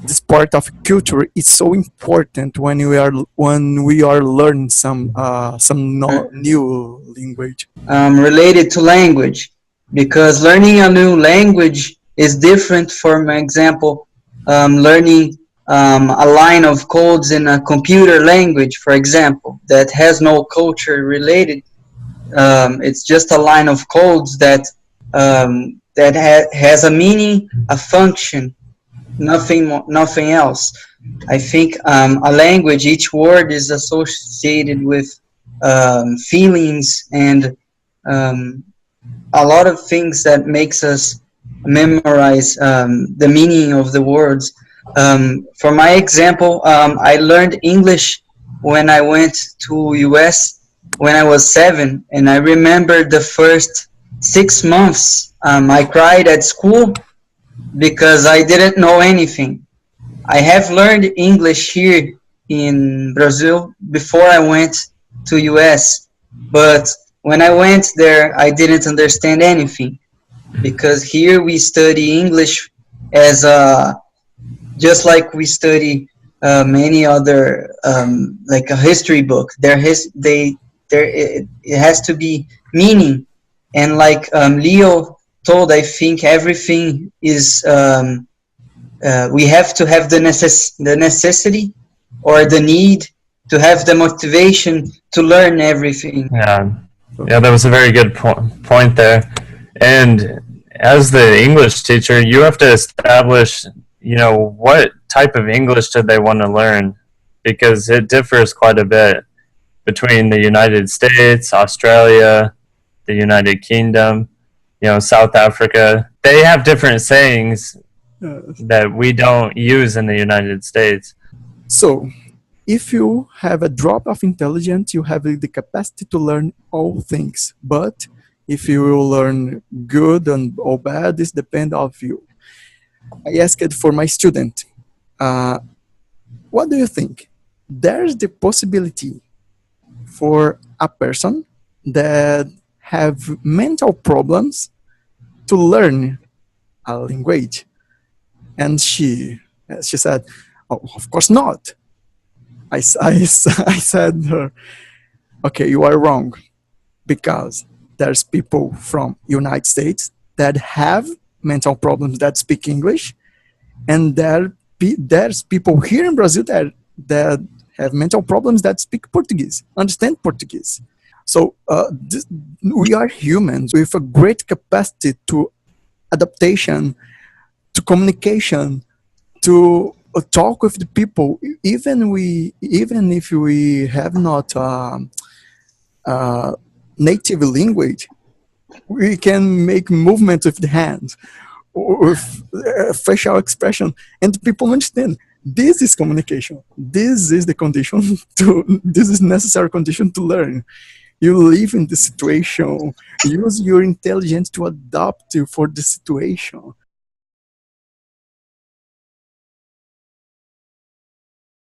this part of culture is so important when we are learning some new language. Related to language, because learning a new language is different from example learning a line of codes in a computer language, for example, that has no culture related. It's just a line of codes that has a meaning, a function, nothing else. I think a language, each word is associated with feelings and a lot of things that makes us memorize the meaning of the words. For my example, I learned English when I went to US when I was 7, and I remember the first 6 months I cried at school because I didn't know anything. I have learned English here in Brazil before I went to US, but when I went there, I didn't understand anything, because here we study English as just like we study many other like a history book. It has to be meaning, and like Leo told, I think everything is we have to have the necessity or the need to have the motivation to learn everything. Yeah, that was a very good point there. And as the English teacher, you have to establish, what type of English do they want to learn, because it differs quite a bit between the United States, Australia, the United Kingdom, South Africa. They have different sayings that we don't use in the United States. So, if you have a drop of intelligence, you have the capacity to learn all things. But if you will learn good or bad, this depends on you. I asked for my student, what do you think? There's the possibility for a person that have mental problems to learn a language. And she said, oh, of course not. I said her, okay, you are wrong, because there's people from United States that have mental problems that speak English, and there's people here in Brazil that have mental problems that speak Portuguese, understand Portuguese. So we are humans with a great capacity to adaptation, to communication, to talk with the people, even if we have not native language. We can make movements with the hands, with facial expression, and people understand. This is communication. This is the condition this is necessary condition to learn. You live in the situation, use your intelligence to adapt for the situation.